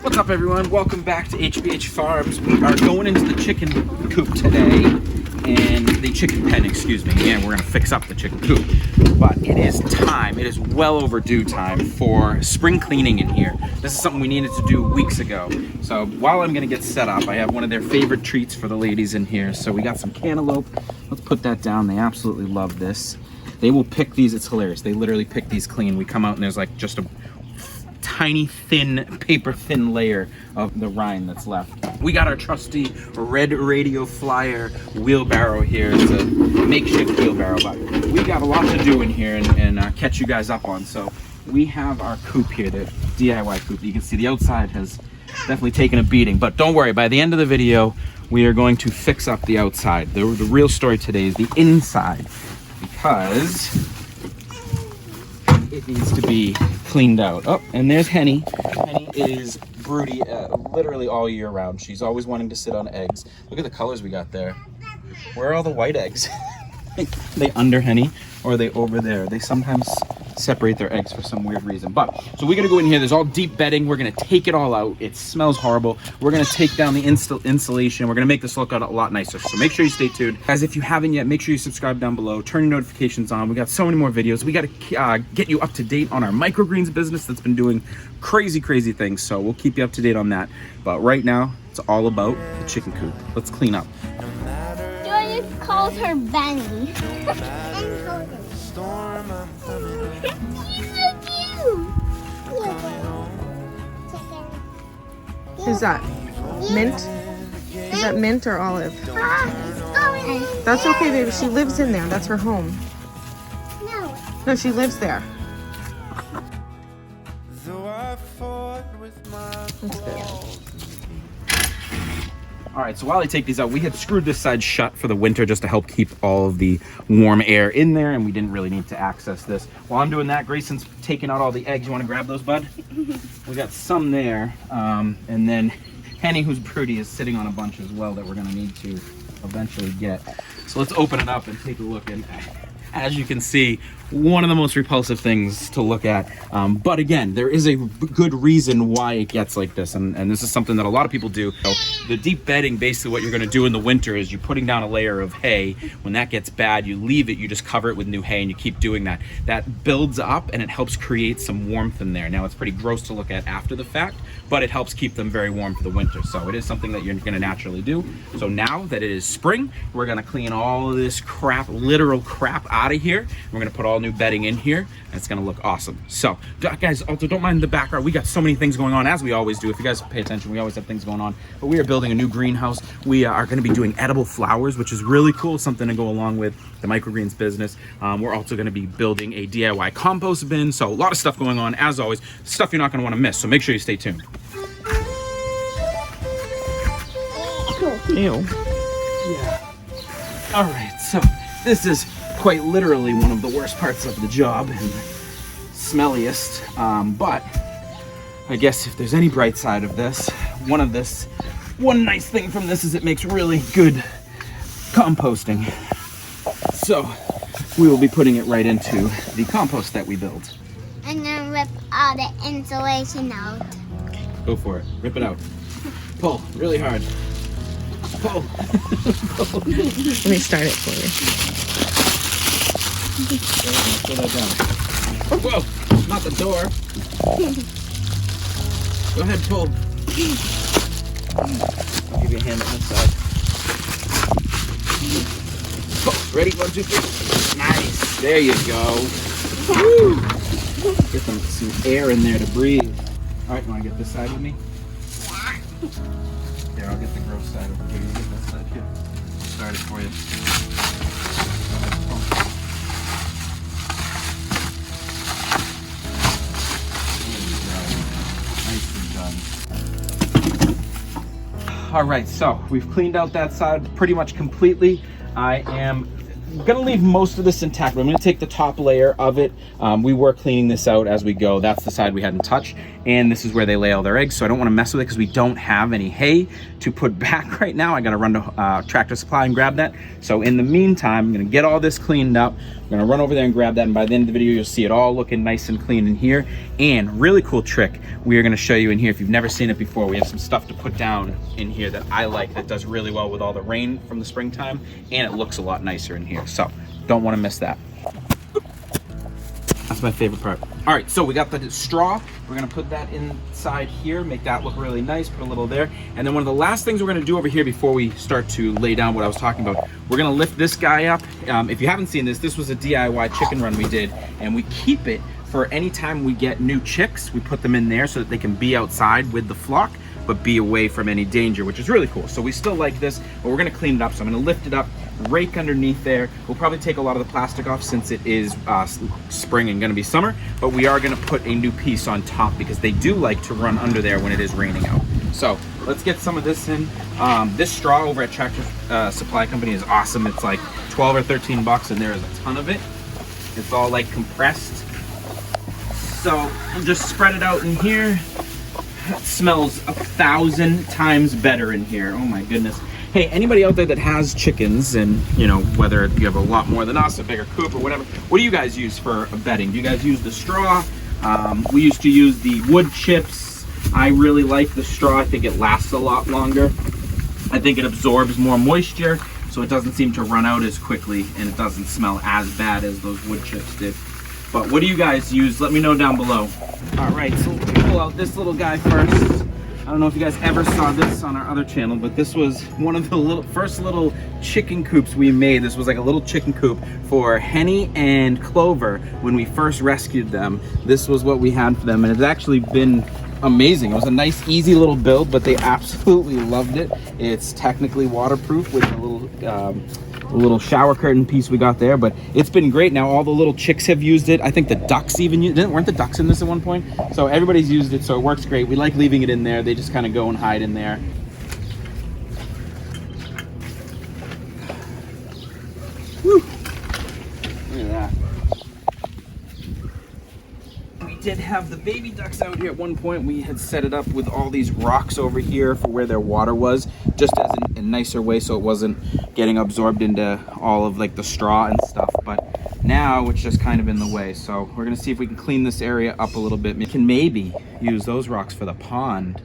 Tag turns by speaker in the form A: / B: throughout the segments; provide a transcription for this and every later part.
A: What's up, everyone? Welcome back to HBH Farms. We are going into the chicken coop today, and the chicken pen, excuse me, and we're gonna fix up the chicken coop. But it is time, it is well overdue time for spring cleaning in here. This is something we needed to do weeks ago. So while I'm gonna get set up, I have one of their favorite treats for the ladies in here. So we got some cantaloupe. Let's put that down. They absolutely love this. They will pick these, it's hilarious. They literally pick these clean. We come out and there's like just a tiny thin, paper thin layer of the rind that's left. We got our trusty red radio flyer wheelbarrow here. It's a makeshift wheelbarrow, but we got a lot to do in here and catch you guys up on. So we have our coop here, the DIY coop. You can see the outside has definitely taken a beating, but don't worry, by the end of the video, we are going to fix up the outside. The real story today is the inside, because it needs to be cleaned out. Oh, and there's Henny. Henny is broody literally all year round. She's always wanting to sit on eggs. Look at the colors we got there. Where are all the white eggs? Are they under Henny or are they over there? They sometimes separate their eggs for some weird reason. But so we're gonna go in here. There's all deep bedding. We're gonna take it all out. It smells horrible. We're gonna take down the insulation. We're gonna make this look a lot nicer. So make sure you stay tuned. Guys, if you haven't yet, make sure you subscribe down below. Turn your notifications on. We got so many more videos. We gotta get you up to date on our microgreens business that's been doing crazy things. So we'll keep you up to date on that. But right now, it's all about the chicken coop. Let's clean up.
B: Joyce calls her Benny.
C: Is that mint? Is that mint or olive? That's okay, baby. She lives in there. That's her home. No, she lives there. That's good.
A: All right, so while I take these out, we had screwed this side shut for the winter just to help keep all of the warm air in there, and we didn't really need to access this. While I'm doing that, Grayson's taking out all the eggs. You want to grab those, bud? We got some there, and then Henny, who's pretty, is sitting on a bunch as well that we're going to need to eventually get. So let's open it up and take a look. And as you can see, one of the most repulsive things to look at. But again, there is a good reason why it gets like this. And this is something that a lot of people do. So the deep bedding, basically what you're gonna do in the winter is you're putting down a layer of hay. When that gets bad, you leave it, you just cover it with new hay and you keep doing that. That builds up and it helps create some warmth in there. Now it's pretty gross to look at after the fact, but it helps keep them very warm for the winter. So it is something that you're gonna naturally do. So now that it is spring, we're gonna clean all of this crap, literal crap out of here. We're gonna put all new bedding in here and it's gonna look awesome. So guys, also don't mind the background. We got so many things going on, as we always do. If you guys pay attention, we always have things going on. But we are building a new greenhouse. We are gonna be doing edible flowers, which is really cool, something to go along with the microgreens business. We're also gonna be building a DIY compost bin. So a lot of stuff going on, as always, stuff you're not gonna wanna miss. So make sure you stay tuned. Ew. Yeah. All right, so this is quite literally one of the worst parts of the job and the smelliest, but I guess if there's any bright side of this, one nice thing from this is it makes really good composting. So we will be putting it right into the compost that we build.
B: And then rip all the insulation out.
A: Go for it, rip it out. Pull really hard. Pull. Pull.
C: Let me start it for you.
A: Pull that down. Whoa, not the door. Go ahead, pull. I'll give you a hand on this side. Pull. Ready? 1, 2, 3. Nice. There you go. Woo. Get some air in there to breathe. All right, you want to get this side with me?
B: Yeah.
A: Here, I'll get the gross side over here. You get that side here. I'll start it for you. All right, so we've cleaned out that side pretty much completely. I am gonna leave most of this intact. I'm gonna take the top layer of it. We were cleaning this out as we go. That's the side we hadn't touched. and this is where they lay all their eggs. So I don't want to mess with it because we don't have any hay to put back right now. I got to run to Tractor Supply and grab that. So in the meantime, I'm going to get all this cleaned up. I'm going to run over there and grab that, and by the end of the video you'll see it all looking nice and clean in here. And really cool trick we are going to show you in here if you've never seen it before. We have some stuff to put down in here that I like, that does really well with all the rain from the springtime, and it looks a lot nicer in here, so don't want to miss that. That's my favorite part. All right, so we got the straw. We're gonna put that inside here, make that look really nice, put a little there. And then one of the last things we're gonna do over here before we start to lay down what I was talking about, we're gonna lift this guy up. If you haven't seen this, this was a DIY chicken run we did, and we keep it for any time we get new chicks. We put them in there so that they can be outside with the flock, but be away from any danger, which is really cool. So we still like this, but we're gonna clean it up. So I'm gonna lift it up, rake underneath there. We'll probably take a lot of the plastic off since it is spring and gonna be summer, but we are gonna put a new piece on top because they do like to run under there when it is raining out. So let's get some of this in. This straw over at Tractor Supply Company is awesome. It's like 12 or 13 bucks, and there is a ton of it. It's all like compressed. So I'll just spread it out in here. It smells 1,000 times better in here. Oh my goodness. Hey, anybody out there that has chickens, and you know, whether you have a lot more than us, a bigger coop or whatever, what do you guys use for bedding? Do you guys use the straw? We used to use the wood chips. I really like the straw. I think it lasts a lot longer. I think it absorbs more moisture, so it doesn't seem to run out as quickly, and it doesn't smell as bad as those wood chips did. But what do you guys use? Let me know down below. All right, so we'll pull out this little guy first. I don't know if you guys ever saw this on our other channel, but this was one of the first little chicken coops we made. This was like a little chicken coop for Henny and Clover when we first rescued them. This was what we had for them, and it's actually been amazing. It was a nice, easy little build, but they absolutely loved it. It's technically waterproof with a little shower curtain piece we got there, but it's been great. Now all the little chicks have used it. I think the ducks even used it. Weren't the ducks in this at one point? So everybody's used it, so it works great. We like leaving it in there. They just kind of go and hide in there. Woo! Look at that. We did have the baby ducks out here at one point. We had set it up with all these rocks over here for where their water was, just as a nicer way so it wasn't getting absorbed into all of like the straw and stuff. But now it's just kind of in the way, so we're gonna see if we can clean this area up a little bit. We can maybe use those rocks for the pond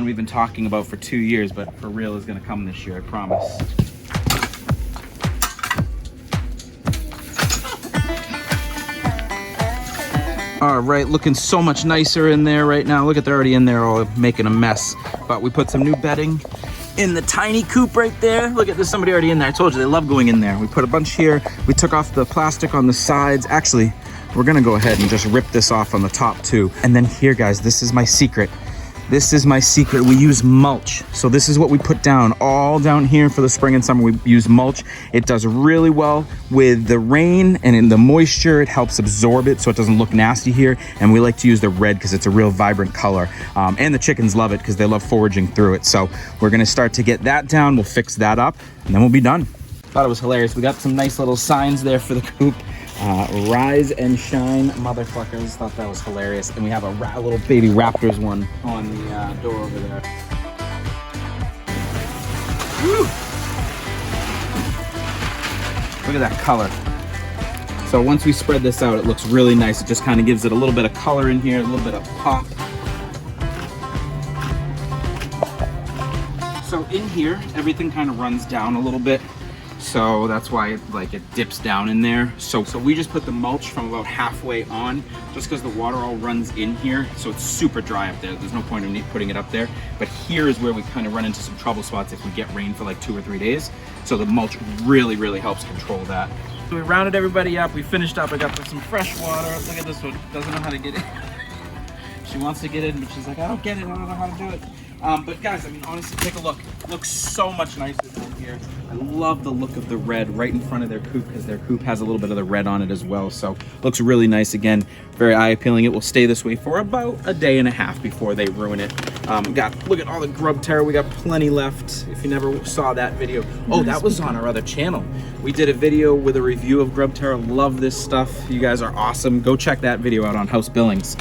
A: we've been talking about for 2 years, but for real is gonna come this year, I promise. All right, looking so much nicer in there right now. Look at, they're already in there all making a mess, but we put some new bedding in the tiny coop right there. Look at, there's somebody already in there. I told you they love going in there. We put a bunch here. We took off the plastic on the sides. Actually, we're gonna go ahead and just rip this off on the top too. And then here, guys, this is my secret. This is my secret. We use mulch. So this is what we put down all down here for the spring and summer. We use mulch. It does really well with the rain and in the moisture. It helps absorb it so it doesn't look nasty here. And we like to use the red because it's a real vibrant color. And the chickens love it because they love foraging through it. So we're gonna start to get that down. We'll fix that up and then we'll be done. Thought it was hilarious. We got some nice little signs there for the coop. Rise and shine, motherfuckers. Thought that was hilarious. And we have a little baby raptors one on the door over there. Woo! Look at that color. So once we spread this out, it looks really nice. It just kind of gives it a little bit of color in here, a little bit of pop. So in here, everything kind of runs down a little bit. So that's why it dips down in there. So we just put the mulch from about halfway on, just because the water all runs in here. So it's super dry up there. There's no point in putting it up there. But here is where we kind of run into some trouble spots if we get rain for like 2 or 3 days. So the mulch really, really helps control that. So we rounded everybody up. We finished up. I got some fresh water. Look at this one. Doesn't know how to get in. She wants to get in, but she's like, I don't get it. I don't know how to do it. But guys, I mean, honestly, take a look. It looks so much nicer down here. I love the look of the red right in front of their coop because their coop has a little bit of the red on it as well. So looks really nice. Again, very eye appealing. It will stay this way for about a day and a half before they ruin it. Look at all the grub terror. We got plenty left. If you never saw that video, oh, that was on our other channel. We did a video with a review of grub terror. Love this stuff. You guys are awesome. Go check that video out on House Billings.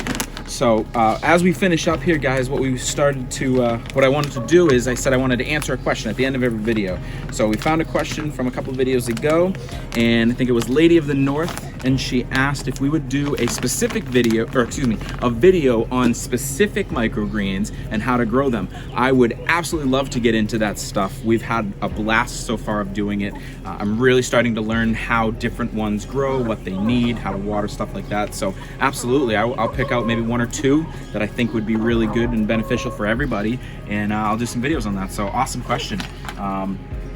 A: So as we finish up here, guys, what I wanted to do is I said I wanted to answer a question at the end of every video. So we found a question from a couple of videos ago, and I think it was Lady of the North, and she asked if we would do a specific video, or excuse me, a video on specific microgreens and how to grow them. I would absolutely love to get into that stuff. We've had a blast so far of doing it. I'm really starting to learn how different ones grow, what they need, how to water, stuff like that. So absolutely, I'll pick out maybe 1 or 2 that I think would be really good and beneficial for everybody, and I'll do some videos on that. So awesome question.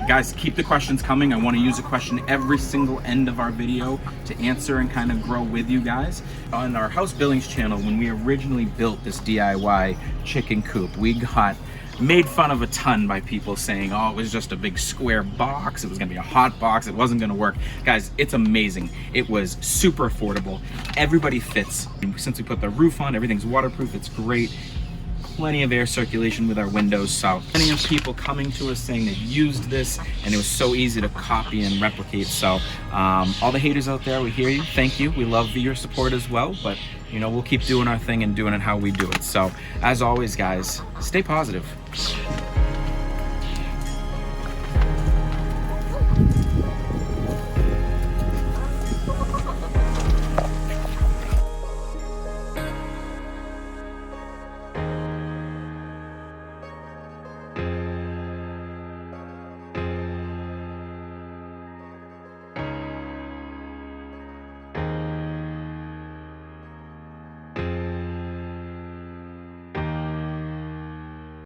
A: Guys, keep the questions coming. I want to use a question every single end of our video to answer and kind of grow with you guys. On our House Billings channel, when we originally built this DIY chicken coop, we got made fun of a ton by people saying, oh, it was just a big square box, it was gonna be a hot box, it wasn't gonna work. Guys, it's amazing. It was super affordable. Everybody fits. Since we put the roof on, everything's waterproof, it's great. Plenty of air circulation with our windows, so plenty of people coming to us saying they've used this and it was so easy to copy and replicate. So all the haters out there, we hear you, thank you, we love your support as well, but you know, we'll keep doing our thing and doing it how we do it. So as always, guys, stay positive.